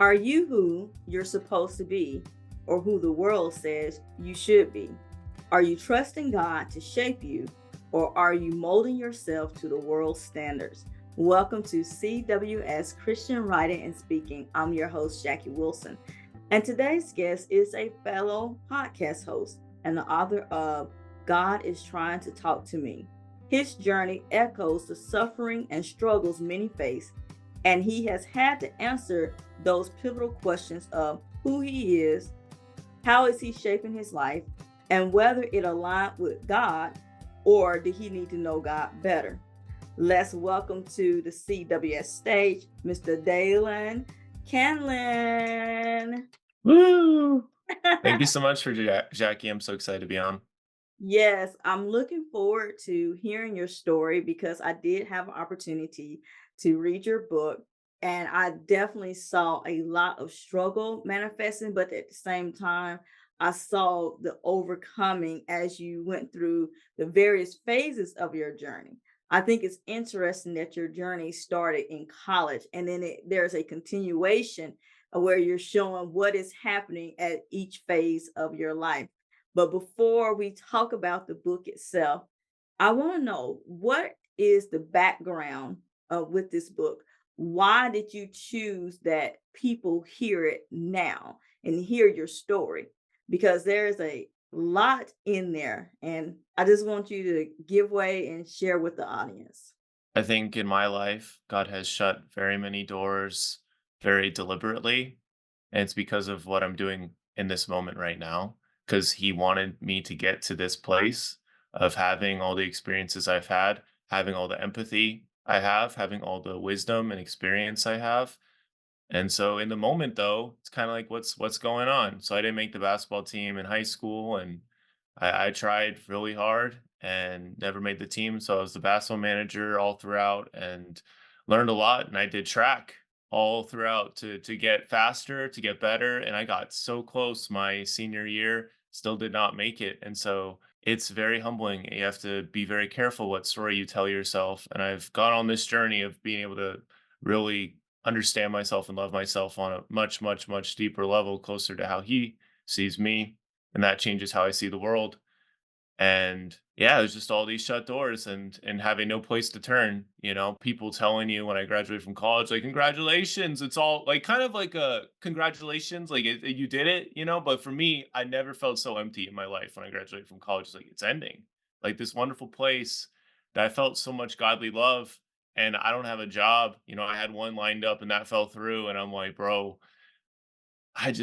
Are you who you're supposed to be or who the world says you should be? Are you trusting God to shape you or are you molding yourself to the world's standards? Welcome to CWS Christian Writing and Speaking. I'm your host, Jackie Wilson. And today's guest is a fellow podcast host and the author of God is Trying to Talk to Me. His journey echoes the suffering and struggles many face, and he has had to answer those pivotal questions of who he is, how is he shaping his life, and whether it aligned with God or did he need to know God better. Let's welcome to the CWS stage, Mr. Dallin Candland. Woo! Thank you so much for Jackie. I'm so excited to be on. Yes, I'm looking forward to hearing your story because I did have an opportunity to read your book and I definitely saw a lot of struggle manifesting, but at the same time, I saw the overcoming as you went through the various phases of your journey. I think it's interesting that your journey started in college and then there's a continuation where you're showing what is happening at each phase of your life. But before we talk about the book itself, I want to know what is the background with this book? Why did you choose that people hear it now and hear your story? Because there's a lot in there, and I just want you to give way and share with the audience. I think in my life, God has shut very many doors very deliberately. And it's because of what I'm doing in this moment right now. Because He wanted me to get to this place of having all the experiences I've had, having all the empathy I have, having all the wisdom and experience I have. And so in the moment though, it's kind of like what's going on. So I didn't make the basketball team in high school and I tried really hard and never made the team. So I was the basketball manager all throughout and learned a lot. And I did track all throughout to get faster, to get better. And I got so close my senior year, still did not make it. And so it's very humbling. You have to be very careful what story you tell yourself. And I've gone on this journey of being able to really understand myself and love myself on a much, much, much deeper level, closer to how he sees me. And that changes how I see the world. And yeah, there's just all these shut doors and having no place to turn, people telling you when I graduated from college, like, congratulations. It's all like kind of like a congratulations, like you did it, but for me, I never felt so empty in my life when I graduated from college. It's like it's ending. Like this wonderful place that I felt so much godly love and I don't have a job. I had one lined up and that fell through. And I'm like, bro, I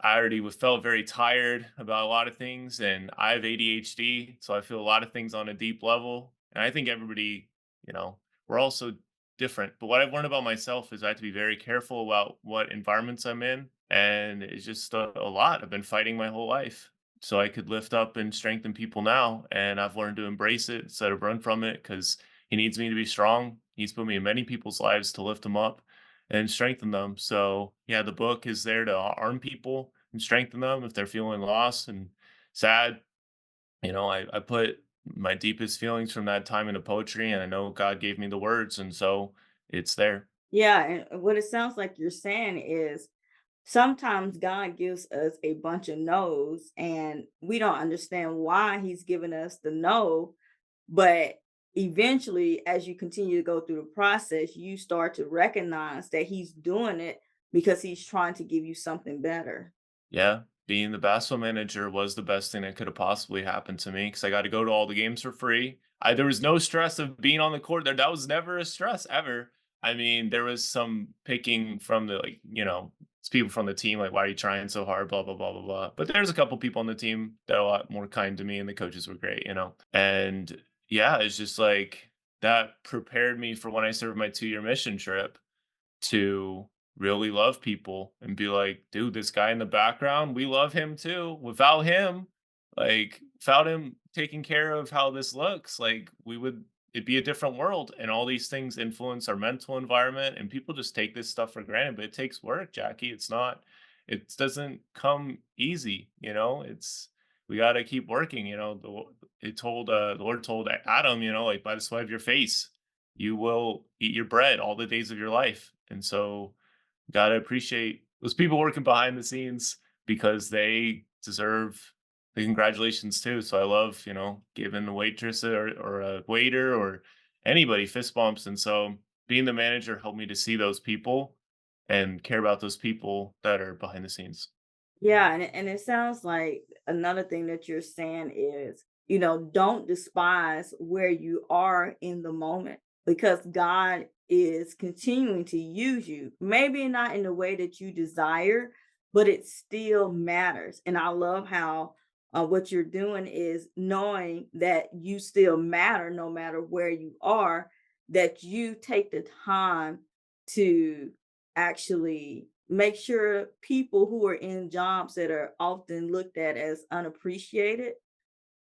already felt very tired about a lot of things, and I have ADHD, so I feel a lot of things on a deep level. And I think everybody, you know, we're all so different. But what I've learned about myself is I have to be very careful about what environments I'm in, and it's just a lot. I've been fighting my whole life, so I could lift up and strengthen people now, and I've learned to embrace it instead of run from it because he needs me to be strong. He's put me in many people's lives to lift them up and strengthen them. So, yeah, the book is there to arm people and strengthen them if they're feeling lost and sad. I put my deepest feelings from that time into poetry, and I know God gave me the words, and so it's there. Yeah, and what it sounds like you're saying is sometimes God gives us a bunch of no's and we don't understand why he's giving us the no, but eventually as you continue to go through the process, you start to recognize that he's doing it because he's trying to give you something better. Yeah, being the basketball manager was the best thing that could have possibly happened to me because I got to go to all the games for free. There was no stress of being on the court there. That was never a stress ever. I mean, there was some picking from the it's people from the team like, why are you trying so hard? Blah blah blah blah blah. But there's a couple people on the team that are a lot more kind to me, and the coaches were great. And yeah, it's just like that prepared me for when I served my 2-year mission trip to really love people and be like, dude, this guy in the background, we love him too. Without him taking care of how this looks, like it'd be a different world. And all these things influence our mental environment. And people just take this stuff for granted, but it takes work, Jackie. It doesn't come easy. We got to keep working. The Lord told Adam, like by the sweat of your face, you will eat your bread all the days of your life. And so gotta appreciate those people working behind the scenes because they deserve the congratulations too. So I love, giving the waitress or a waiter or anybody fist bumps. And so being the manager helped me to see those people and care about those people that are behind the scenes. Yeah, and it sounds like another thing that you're saying is, don't despise where you are in the moment because God is continuing to use you. Maybe not in the way that you desire, but it still matters. And I love how what you're doing is knowing that you still matter no matter where you are, that you take the time to actually make sure people who are in jobs that are often looked at as unappreciated,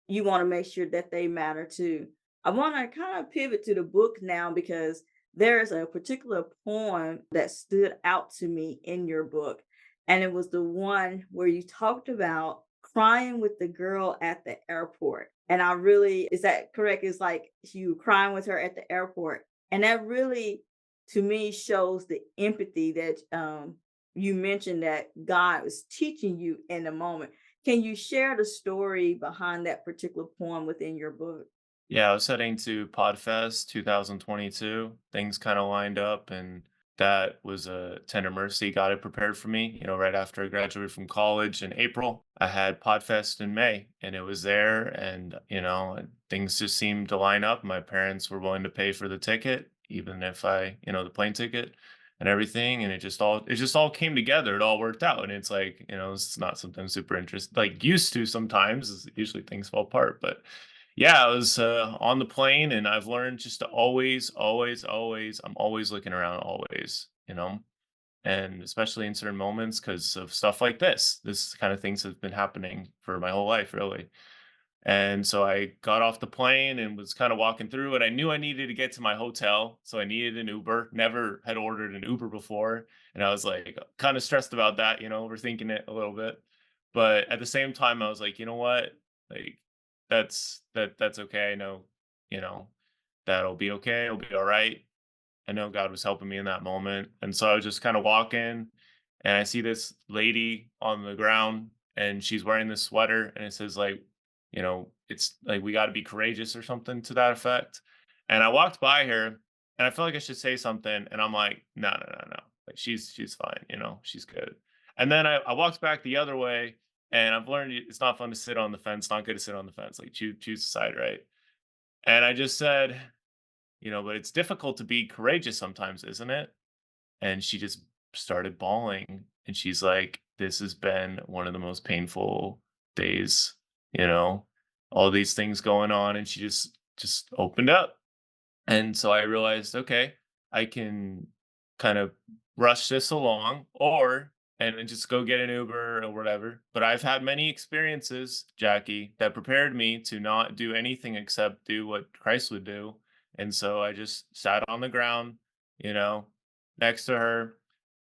you want to make sure that they matter too. I want to kind of pivot to the book now because there's a particular poem that stood out to me in your book. And it was the one where you talked about crying with the girl at the airport. And I really, is that correct? It's like you crying with her at the airport. And that really, to me, shows the empathy that you mentioned that God was teaching you in the moment. Can you share the story behind that particular poem within your book? Yeah, I was heading to Podfest 2022. Things kind of lined up, and that was a tender mercy God had prepared for me. Right after I graduated from college in April, I had Podfest in May, and it was there, and and things just seemed to line up. My parents were willing to pay for the ticket, even if the plane ticket and everything, and it just all came together. It all worked out, and it's like it's not something super interesting, like used to sometimes. Usually things fall apart, but yeah, I was, on the plane, and I've learned just to always, always, always I'm always looking around always, and especially in certain moments because of stuff like this. This kind of things have been happening for my whole life, really. And so I got off the plane and was kind of walking through, and I knew I needed to get to my hotel, so I needed an Uber. Never had ordered an Uber before, and I was like kind of stressed about that, overthinking it a little bit. But at the same time, I was like, you know what, like that's okay. I know, you know that'll be okay. It'll be all right. I know God was helping me in that moment. And so I was just kind of walking and I see this lady on the ground and she's wearing this sweater and it says like, it's like we got to be courageous or something to that effect. And I walked by her and I felt like I should say something and I'm like, no, no, no, no. Like she's fine, she's good. And then I walked back the other way and I've learned it's not fun to sit on the fence, not good to sit on the fence. Like choose a side, right? And I just said, but it's difficult to be courageous sometimes, isn't it? And she just started bawling and she's like, this has been one of the most painful days, you know, all these things going on. And she just opened up. And so I realized, okay, I can kind of rush this along or and then just go get an Uber or whatever. But I've had many experiences, Jackie, that prepared me to not do anything except do what Christ would do. And so I just sat on the ground, you know, next to her.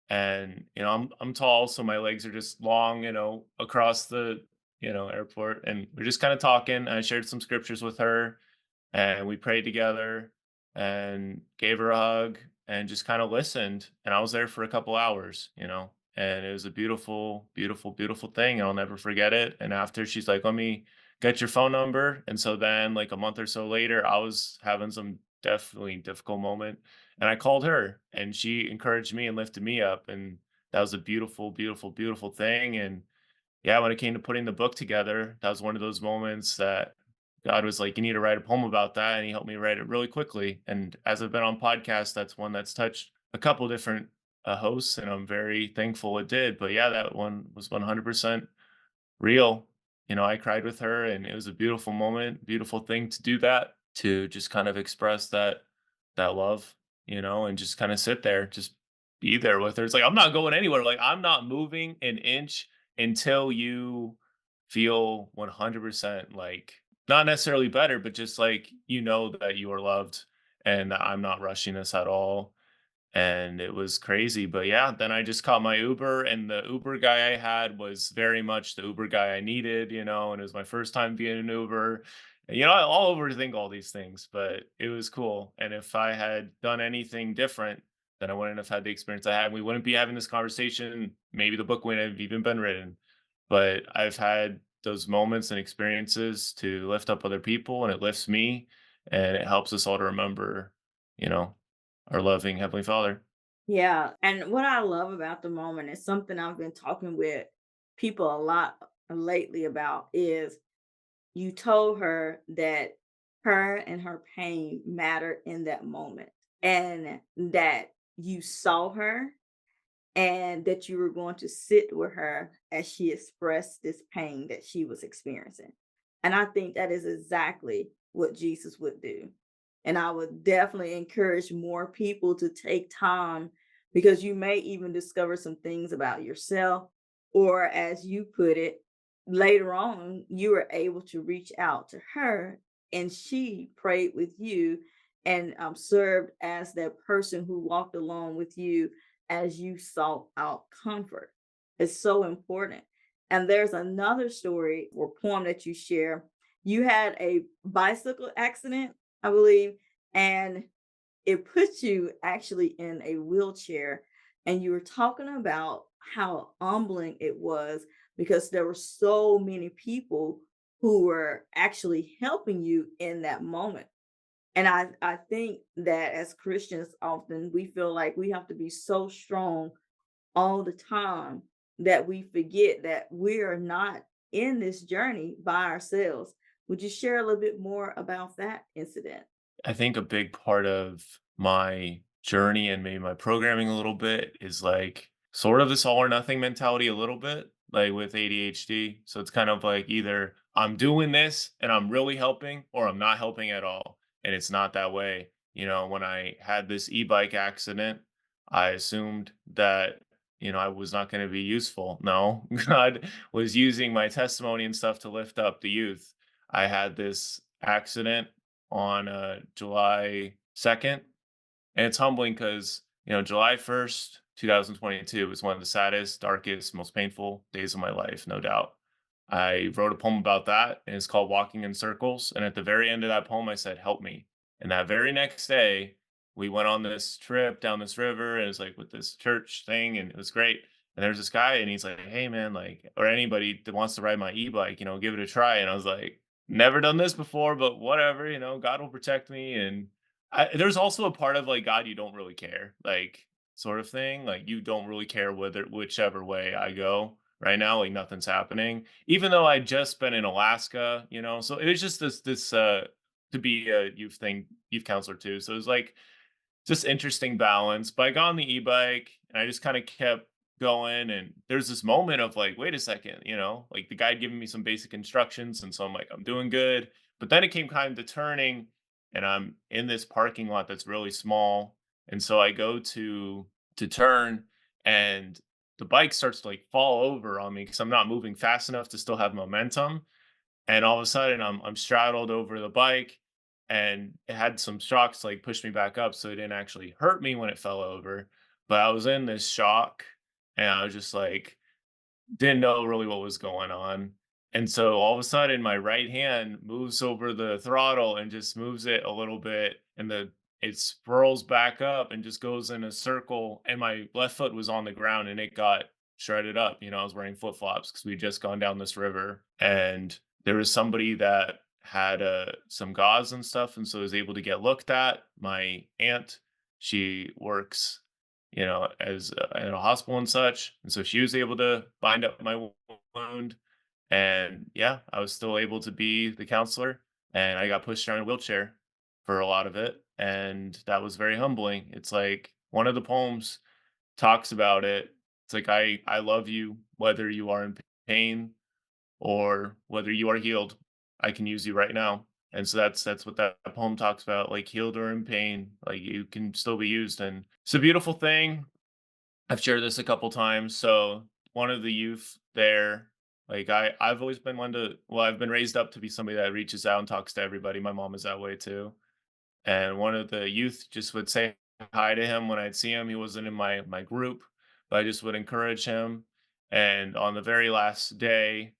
And I'm tall, so my legs are just long, across the airport. And we're just kind of talking. I shared some scriptures with her and we prayed together and gave her a hug and just kind of listened. And I was there for a couple hours, and it was a beautiful, beautiful, beautiful thing. And I'll never forget it. And after she's like, let me get your phone number. And so then, like a month or so later, I was having some definitely difficult moment. And I called her and she encouraged me and lifted me up. And that was a beautiful, beautiful, beautiful thing. And yeah, when it came to putting the book together, that was one of those moments that God was like, "You need to write a poem about that," and He helped me write it really quickly. And as I've been on podcasts, that's one that's touched a couple different hosts, and I'm very thankful it did. But yeah, that one was 100% real. I cried with her, and it was a beautiful moment, beautiful thing to do that, to just kind of express that love, and just kind of sit there, just be there with her. It's like I'm not going anywhere. Like I'm not moving an inch until you feel 100% like not necessarily better, but just like that you are loved and that I'm not rushing this at all and it was crazy. But yeah, then I just caught my Uber, and the Uber guy I had was very much the Uber guy I needed, and it was my first time being an Uber. And, I'll overthink all these things, but it was cool. And if I had done anything different, then I wouldn't have had the experience I had. We wouldn't be having this conversation. Maybe the book wouldn't have even been written. But I've had those moments and experiences to lift up other people, and it lifts me, and it helps us all to remember, you know, our loving Heavenly Father. Yeah, and what I love about the moment is something I've been talking with people a lot lately about is you told her that her and her pain mattered in that moment and that you saw her and that you were going to sit with her as she expressed this pain that she was experiencing. And I think that is exactly what Jesus would do. And I would definitely encourage more people to take time because you may even discover some things about yourself, or as you put it, later on, you were able to reach out to her and she prayed with you and served as that person who walked along with you as you sought out comfort. It's so important. And there's another story or poem that you share. You had a bicycle accident, I believe, and it put you actually in a wheelchair. And you were talking about how humbling it was because there were so many people who were actually helping you in that moment. And I think that as Christians, often we feel like we have to be so strong all the time that we forget that we are not in this journey by ourselves. Would you share a little bit more about that incident? I think a big part of my journey and maybe my programming a little bit is like sort of this all or nothing mentality a little bit, like with ADHD. So it's kind of like either I'm doing this and I'm really helping or I'm not helping at all. And it's not that way. When I had this e-bike accident, I assumed that, I was not going to be useful. No, God was using my testimony and stuff to lift up the youth. I had this accident on July 2nd. And it's humbling because, July 1st, 2022 was one of the saddest, darkest, most painful days of my life, no doubt. I wrote a poem about that, and it's called Walking in Circles. And at the very end of that poem, I said, "Help me." And that very next day, we went on this trip down this river, and it was like with this church thing, and it was great. And there's this guy, and he's like, "Hey, man, like, or anybody that wants to ride my e bike, give it a try." And I was like, "Never done this before, but whatever, God will protect me." And there's also a part of like God, you don't really care, like sort of thing. Like you don't really care whether whichever way I go right now, like nothing's happening. Even though I just been in Alaska, so it was just this to be a youth counselor too. So it was like just interesting balance. But I got on the e-bike and I just kind of kept going. And there's this moment of like, wait a second, like the guy giving me some basic instructions. And so I'm like, I'm doing good. But then it came time to turning and I'm in this parking lot that's really small. And so I go to turn and the bike starts to like fall over on me because I'm not moving fast enough to still have momentum. And all of a sudden, I'm straddled over the bike, and it had some shocks, like, push me back up, so it didn't actually hurt me when it fell over, but I was in this shock, and I was just, like, didn't know really what was going on. And so all of a sudden my right hand moves over the throttle and just moves it a little bit and the it swirls back up and just goes in a circle and my left foot was on the ground and it got shredded up. I was wearing flip-flops because we'd just gone down this river and there was somebody that had some gauze and stuff and so I was able to get looked at. My aunt, she works as in a hospital and such. And so she was able to bind up my wound. And yeah, I was still able to be the counselor. And I got pushed around in a wheelchair for a lot of it. And that was very humbling. It's like one of the poems talks about it. It's like, I love you, whether you are in pain or whether you are healed. I can use you right now. And so that's what that poem talks about, like healed or in pain, like you can still be used. And it's a beautiful thing. I've shared this a couple times. So one of the youth there, like I've always been one to well, I've been raised up to be somebody that reaches out and talks to everybody. My mom is that way too. And one of the youth just would say hi to him when I'd see him. He wasn't in my group, but I just would encourage him. And on the very last day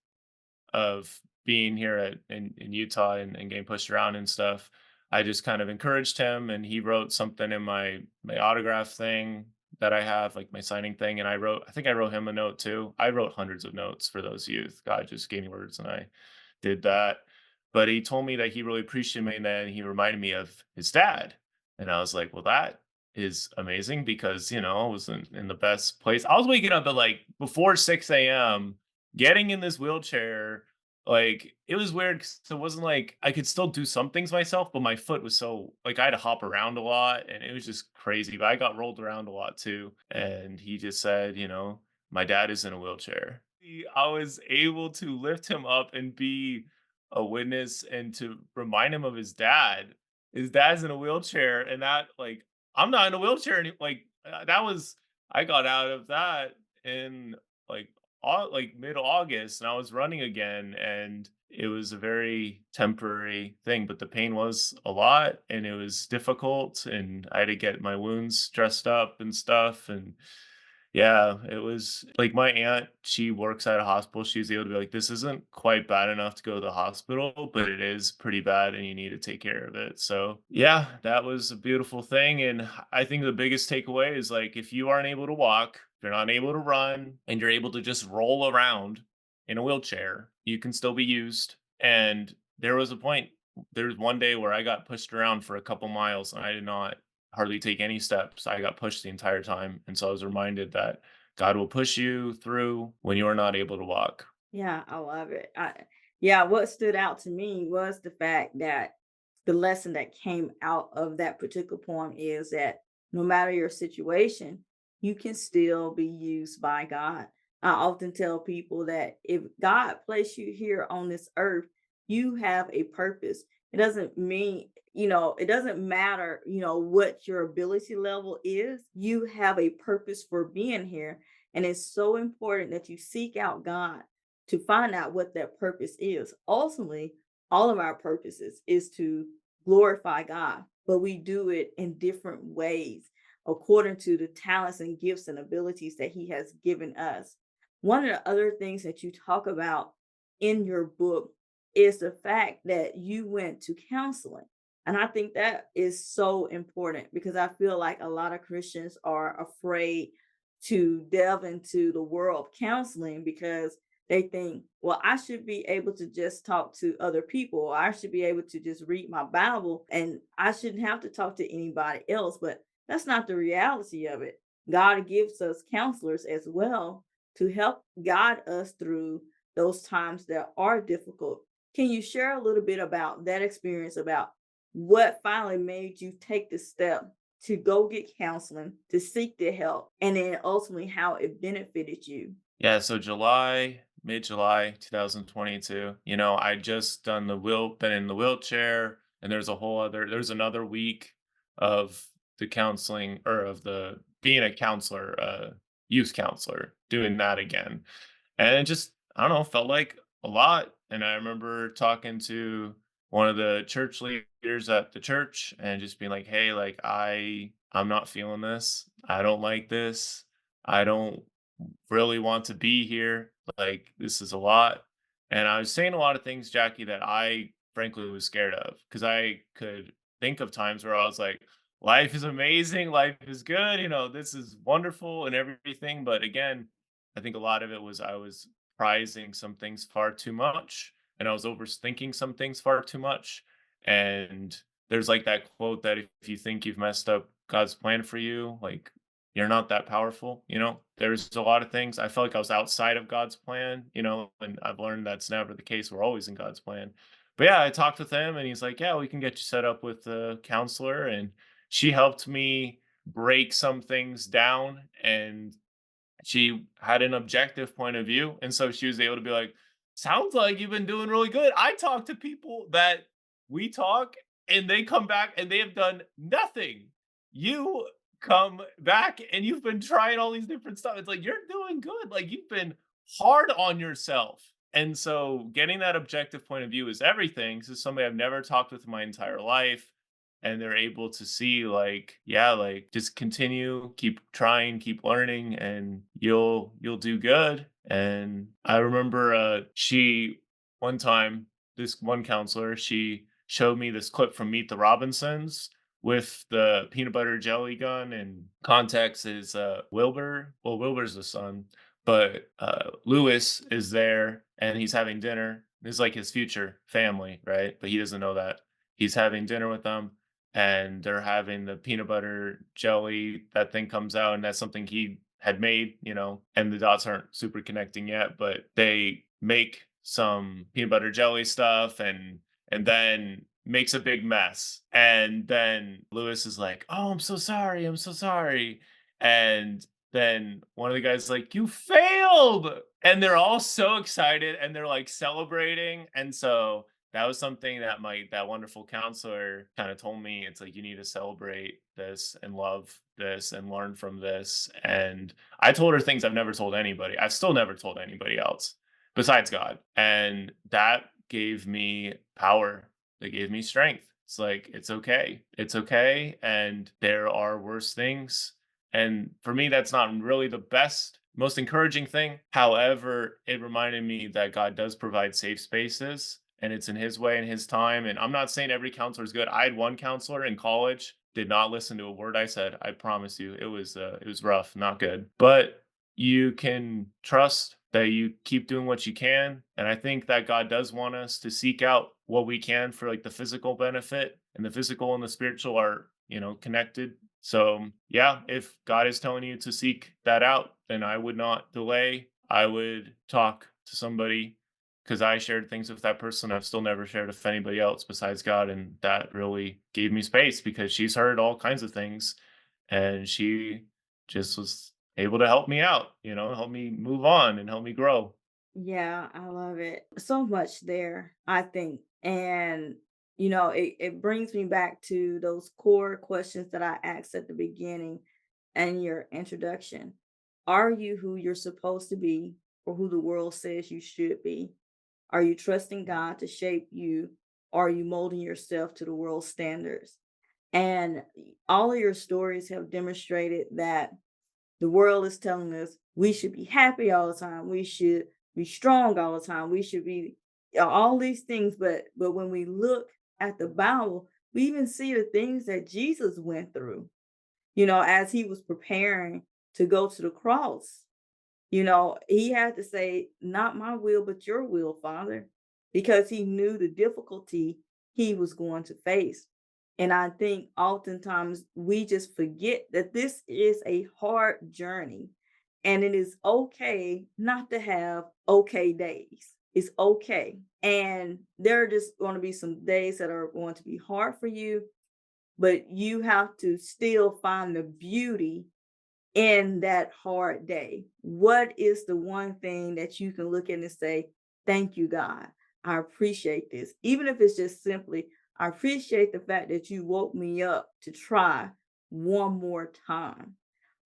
of being here in Utah and getting pushed around and stuff, I just kind of encouraged him, and he wrote something in my autograph thing that I have, like my signing thing, and I think I wrote him a note too. I wrote hundreds of notes for those youth. God just gave me words, and I did that. But he told me that he really appreciated me, and then he reminded me of his dad. And I was like, well, that is amazing because, I was in the best place. I was waking up at like before 6 a.m., getting in this wheelchair. Like, it was weird 'cause it wasn't like I could still do some things myself, but my foot was so like I had to hop around a lot and it was just crazy. But I got rolled around a lot too. And he just said, my dad is in a wheelchair. I was able to lift him up and be a witness and to remind him of his dad. His dad's in a wheelchair, and that like I'm not in a wheelchair like that was I got out of that in like like mid-August, and I was running again, and it was a very temporary thing, but the pain was a lot and it was difficult, and I had to get my wounds dressed up and stuff. And yeah, it was like my aunt, she works at a hospital. She was able to be like, this isn't quite bad enough to go to the hospital, but it is pretty bad and you need to take care of it. So, yeah, that was a beautiful thing. And I think the biggest takeaway is like, if you aren't able to walk, if you're not able to run, and you're able to just roll around in a wheelchair, you can still be used. And there was a point, there was one day where I got pushed around for a couple miles and I did not hardly take any steps. I got pushed the entire time. And so I was reminded that God will push you through when you are not able to walk. Yeah, I love it. Yeah, what stood out to me was the fact that the lesson that came out of that particular poem is that no matter your situation, you can still be used by God. I often tell people that if God placed you here on this earth, you have a purpose. It doesn't mean, it doesn't matter, what your ability level is. You have a purpose for being here. And it's so important that you seek out God to find out what that purpose is. Ultimately, all of our purposes is to glorify God, but we do it in different ways according to the talents and gifts and abilities that He has given us. One of the other things that you talk about in your book is the fact that you went to counseling. And I think that is so important because I feel like a lot of Christians are afraid to delve into the world of counseling because they think, well, I should be able to just talk to other people, or I should be able to just read my Bible and I shouldn't have to talk to anybody else. But that's not the reality of it. God gives us counselors as well to help guide us through those times that are difficult. Can you share a little bit about that experience, about what finally made you take the step to go get counseling, to seek the help, and then ultimately how it benefited you? Yeah, so mid July 2022, I just done been in the wheelchair, and there's another week of the counseling or of the being a counselor, youth counselor, doing that again. And it just, I don't know, felt like a lot. And I remember talking to one of the church leaders at the church and just being like, hey, like I'm not feeling this. I don't like this. I don't really want to be here. Like, this is a lot. And I was saying a lot of things, Jackie, that I frankly was scared of because I could think of times where I was like, life is amazing, life is good, this is wonderful and everything. But again, I think a lot of it was I was prizing some things far too much and I was overthinking some things far too much. And there's like that quote that if you think you've messed up God's plan for you, like you're not that powerful. There's a lot of things I felt like I was outside of God's plan, and I've learned that's never the case. We're always in God's plan. But yeah, I talked with him and he's like, yeah, we can get you set up with a counselor. And she helped me break some things down, and she had an objective point of view. And so she was able to be like, sounds like you've been doing really good. I talk to people that we talk and they come back and they have done nothing. You come back and you've been trying all these different stuff. It's like you're doing good. Like you've been hard on yourself. And so getting that objective point of view is everything. This is somebody I've never talked with in my entire life, and they're able to see like, yeah, like just continue, keep trying, keep learning, and you'll do good. And I remember she one time, this one counselor, she showed me this clip from Meet the Robinsons with the peanut butter jelly gun, and context is Wilbur. Well, Wilbur's the son, but Lewis is there and he's having dinner. This is like his future family, right? But he doesn't know that. He's having dinner with them and they're having the peanut butter jelly. That thing comes out, and that's something he had made, and the dots aren't super connecting yet, but they make some peanut butter jelly stuff and then makes a big mess. And then Lewis is like, "Oh, I'm so sorry. I'm so sorry." And then one of the guys is like, "You failed." And they're all so excited and they're like celebrating. And so that was something that that wonderful counselor kind of told me. It's like, you need to celebrate this and love this and learn from this. And I told her things I've never told anybody. I've still never told anybody else besides God. And that gave me power. That gave me strength. It's like, it's okay. It's okay. And there are worse things. And for me, that's not really the best, most encouraging thing. However, it reminded me that God does provide safe spaces and it's in his way and his time. And I'm not saying every counselor is good. I had one counselor in college, did not listen to a word I said. I promise you, it was rough, not good. But you can trust that you keep doing what you can. And I think that God does want us to seek out what we can for like the physical benefit, and the physical and the spiritual are, connected. So, yeah, if God is telling you to seek that out, then I would not delay. I would talk to somebody because I shared things with that person I've still never shared with anybody else besides God. And that really gave me space because she's heard all kinds of things and she just was able to help me out, help me move on and help me grow. Yeah, I love it. So much there, I think. And, it brings me back to those core questions that I asked at the beginning and your introduction. Are you who you're supposed to be or who the world says you should be? Are you trusting God to shape you? Or are you molding yourself to the world's standards? And all of your stories have demonstrated that the world is telling us we should be happy all the time. We should be strong all the time. We should be all these things. But when we look at the Bible, we even see the things that Jesus went through, as he was preparing to go to the cross. He had to say, "Not my will, but your will, Father," because he knew the difficulty he was going to face. And I think oftentimes we just forget that this is a hard journey and it is okay not to have okay days. It's okay. And there are just going to be some days that are going to be hard for you, but you have to still find the beauty in that hard day? What is the one thing that you can look at and say, "Thank you, God. I appreciate this." Even if it's just simply, "I appreciate the fact that you woke me up to try one more time."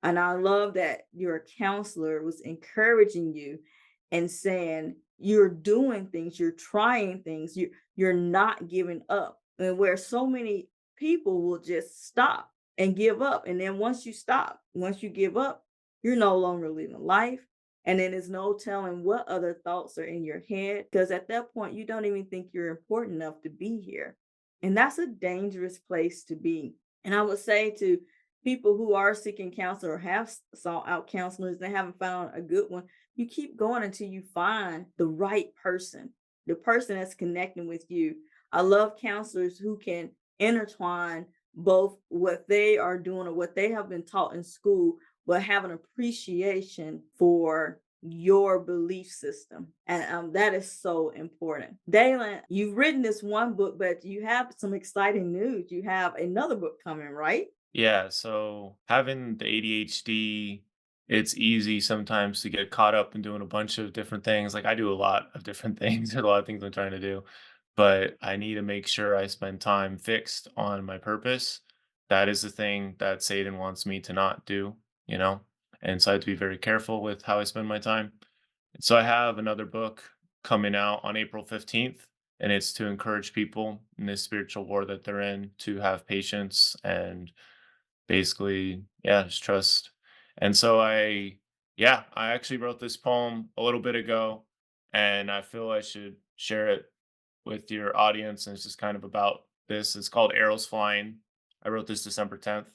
And I love that your counselor was encouraging you and saying, "You're doing things, you're trying things, you're not giving up." And where so many people will just stop and give up. And then once you stop, once you give up, you're no longer living life. And then there's no telling what other thoughts are in your head. Because at that point, you don't even think you're important enough to be here. And that's a dangerous place to be. And I would say to people who are seeking counsel or have sought out counselors and haven't found a good one, you keep going until you find the right person, the person that's connecting with you. I love counselors who can intertwine both what they are doing or what they have been taught in school, but have an appreciation for your belief system. And that is so important. Dalen, you've written this one book, but you have some exciting news. You have another book coming, right? Yeah, so having the ADHD, it's easy sometimes to get caught up in doing a bunch of different things. Like I do a lot of different things, there's a lot of things I'm trying to do, but I need to make sure I spend time fixed on my purpose. That is the thing that Satan wants me to not do, you know? And so I have to be very careful with how I spend my time. And so I have another book coming out on April 15th, and it's to encourage people in this spiritual war that they're in to have patience and basically, yeah, just trust. And so I actually wrote this poem a little bit ago, and I feel I should share it with your audience, and it's just kind of about this. It's called Arrows Flying. I wrote this December 10th.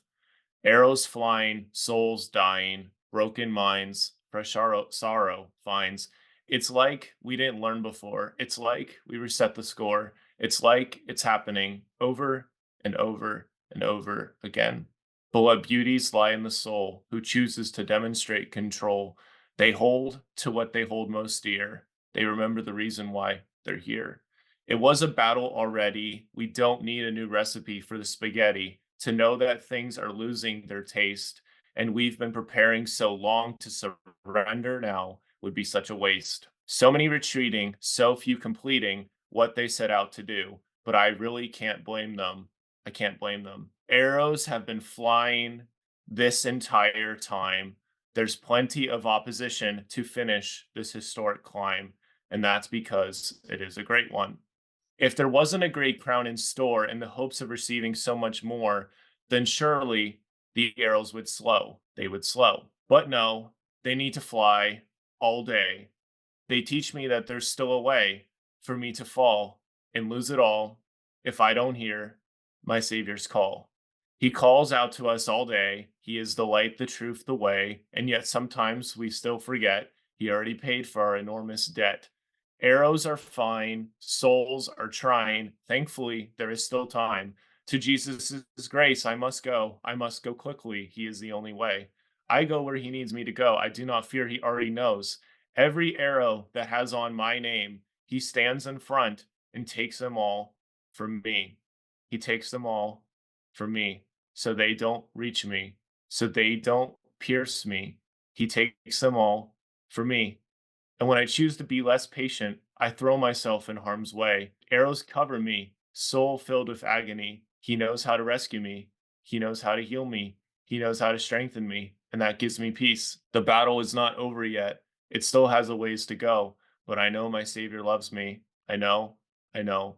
Arrows flying, souls dying, broken minds, fresh sorrow finds. It's like we didn't learn before. It's like we reset the score. It's like it's happening over and over and over again. But what beauties lie in the soul who chooses to demonstrate control. They hold to what they hold most dear. They remember the reason why they're here. It was a battle already. We don't need a new recipe for the spaghetti to know that things are losing their taste. And we've been preparing so long to surrender now would be such a waste. So many retreating, so few completing what they set out to do. But I really can't blame them. I can't blame them. Arrows have been flying this entire time. There's plenty of opposition to finish this historic climb, and that's because it is a great one. If there wasn't a great crown in store in the hopes of receiving so much more, then surely the arrows would slow. They would slow. But no, they need to fly all day. They teach me that there's still a way for me to fall and lose it all if I don't hear my Savior's call. He calls out to us all day. He is the light, the truth, the way, and yet sometimes we still forget he already paid for our enormous debt. Arrows are fine, souls are trying. Thankfully, there is still time. To Jesus' grace, I must go. I must go quickly. He is the only way. I go where he needs me to go. I do not fear, he already knows. Every arrow that has on my name, he stands in front and takes them all from me. He takes them all from me so they don't reach me, so they don't pierce me. He takes them all for me. And when I choose to be less patient, I throw myself in harm's way. Arrows cover me, soul filled with agony. He knows how to rescue me. He knows how to heal me. He knows how to strengthen me. And that gives me peace. The battle is not over yet. It still has a ways to go. But I know my Savior loves me. I know, I know,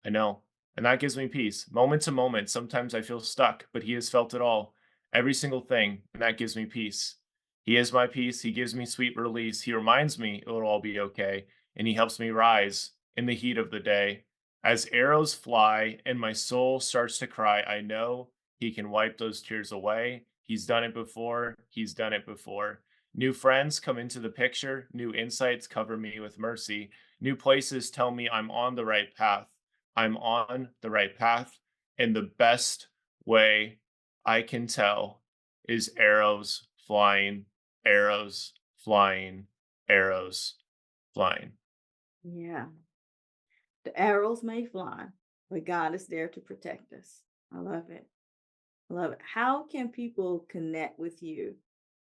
I know. And that gives me peace. Moment to moment, sometimes I feel stuck, but He has felt it all. Every single thing. And that gives me peace. He is my peace. He gives me sweet release. He reminds me it will all be okay. And he helps me rise in the heat of the day. As arrows fly and my soul starts to cry, I know he can wipe those tears away. He's done it before. He's done it before. New friends come into the picture. New insights cover me with mercy. New places tell me I'm on the right path. I'm on the right path. And the best way I can tell is arrows flying, arrows flying, arrows flying. Yeah. The arrows may fly, but God is there to protect us. I love it. I love it. How can people connect with you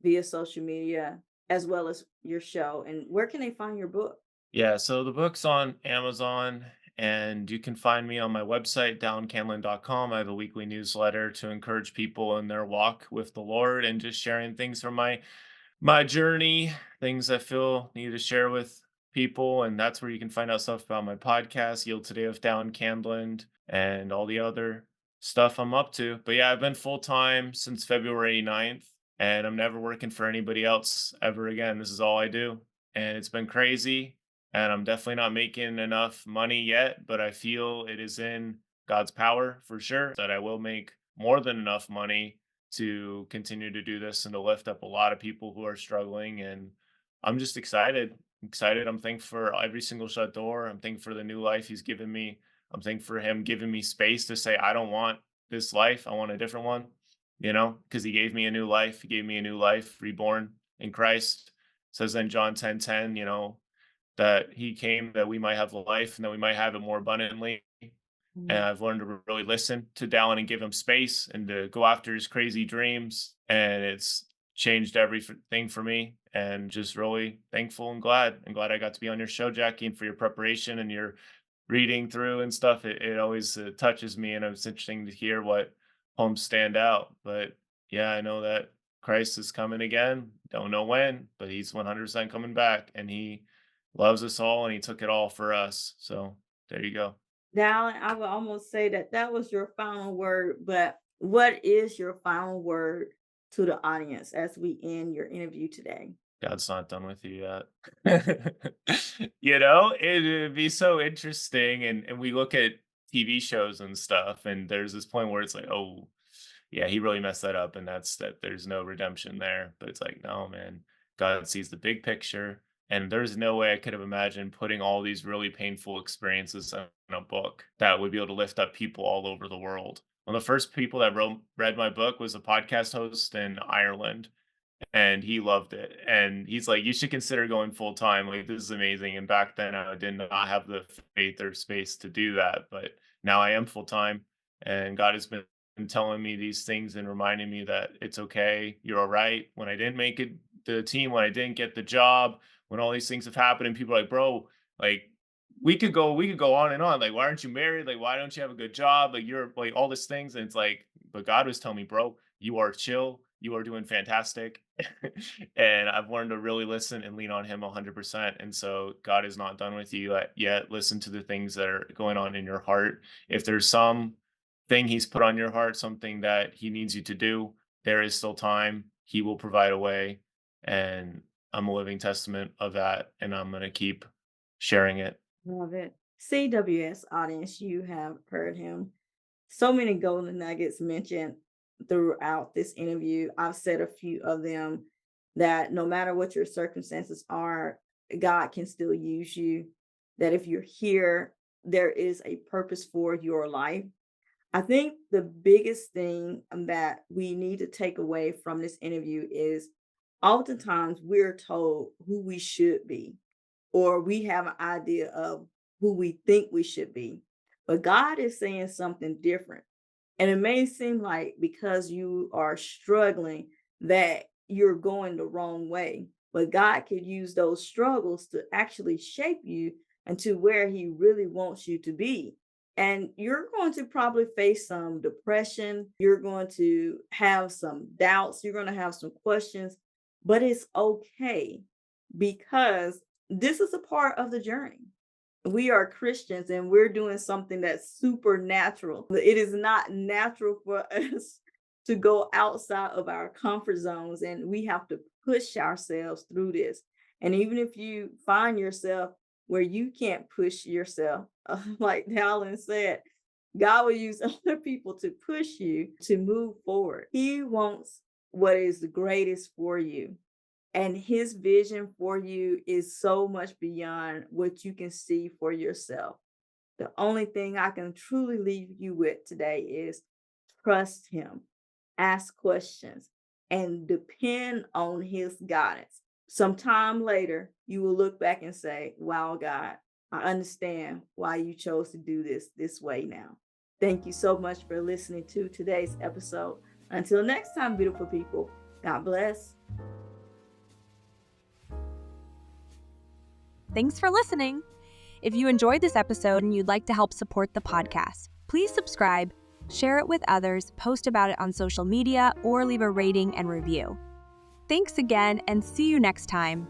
via social media as well as your show? And where can they find your book? Yeah, so the book's on Amazon, and you can find me on my website, dallincandland.com. I have a weekly newsletter to encourage people in their walk with the Lord and just sharing things from my journey, things I feel need to share with people, and that's where you can find out stuff about my podcast, Yield Today with Dallin Candland, and all the other stuff I'm up to. But yeah, I've been full time since February 9th, and I'm never working for anybody else ever again. This is all I do, and it's been crazy. And I'm definitely not making enough money yet, but I feel it is in God's power for sure that I will make more than enough money to continue to do this and to lift up a lot of people who are struggling. And I'm just excited. Excited. I'm thankful for every single shut door. I'm thankful for the new life He's given me. I'm thankful for Him giving me space to say, I don't want this life. I want a different one, because He gave me a new life. He gave me a new life, reborn in Christ. It says in John 10:10, that He came that we might have life and that we might have it more abundantly. And Mm. I've learned to really listen to Dallin and give him space and to go after his crazy dreams. And it's changed everything for me. And just really thankful and glad. And glad I got to be on your show, Jackie, and for your preparation and your reading through and stuff. It always touches me. And it's interesting to hear what poems stand out. But yeah, I know that Christ is coming again. Don't know when, but he's 100% coming back. And he loves us all and he took it all for us. So there you go. Now, I would almost say that that was your final word, but what is your final word to the audience as we end your interview today? God's not done with you yet. You know, it'd be so interesting, and we look at TV shows and stuff, and there's this point where it's like, "Oh, yeah, he really messed that up," and that's that there's no redemption there, but it's like, "No, man, God sees the big picture, and there's no way I could have imagined putting all these really painful experiences in a book that would be able to lift up people all over the world." One of the first people that read my book was a podcast host in Ireland, and he loved it. And he's like, "You should consider going full time. Like, this is amazing." And back then, I did not have the faith or space to do that, but now I am full time, and God has been telling me these things and reminding me that it's okay. You're all right. When I didn't make it the team, when I didn't get the job, when all these things have happened, and people are like, "Bro, like." We could go on and on. Like, why aren't you married? Like, why don't you have a good job? Like, you're like all these things. And it's like, but God was telling me, bro, you are chill. You are doing fantastic. And I've learned to really listen and lean on him 100%. And so God is not done with you yet. Listen to the things that are going on in your heart. If there's some thing he's put on your heart, something that he needs you to do, there is still time. He will provide a way. And I'm a living testament of that. And I'm going to keep sharing it. Love it. CWS audience, you have heard him. So many golden nuggets mentioned throughout this interview. I've said a few of them, that no matter what your circumstances are, God can still use you. That if you're here, there is a purpose for your life. I think the biggest thing that we need to take away from this interview is oftentimes we're told who we should be, or we have an idea of who we think we should be. But God is saying something different. And it may seem like because you are struggling that you're going the wrong way, but God could use those struggles to actually shape you into where He really wants you to be. And you're going to probably face some depression. You're going to have some doubts. You're going to have some questions, but it's okay because this is a part of the journey. We are Christians and we're doing something that's supernatural. It is not natural for us to go outside of our comfort zones, and we have to push ourselves through this. And even if you find yourself where you can't push yourself, like Dallin said, God will use other people to push you to move forward. He wants what is the greatest for you. And his vision for you is so much beyond what you can see for yourself. The only thing I can truly leave you with today is trust him, ask questions, and depend on his guidance. Sometime later, you will look back and say, wow, God, I understand why you chose to do this way now. Thank you so much for listening to today's episode. Until next time, beautiful people, God bless. Thanks for listening. If you enjoyed this episode and you'd like to help support the podcast, please subscribe, share it with others, post about it on social media, or leave a rating and review. Thanks again, and see you next time.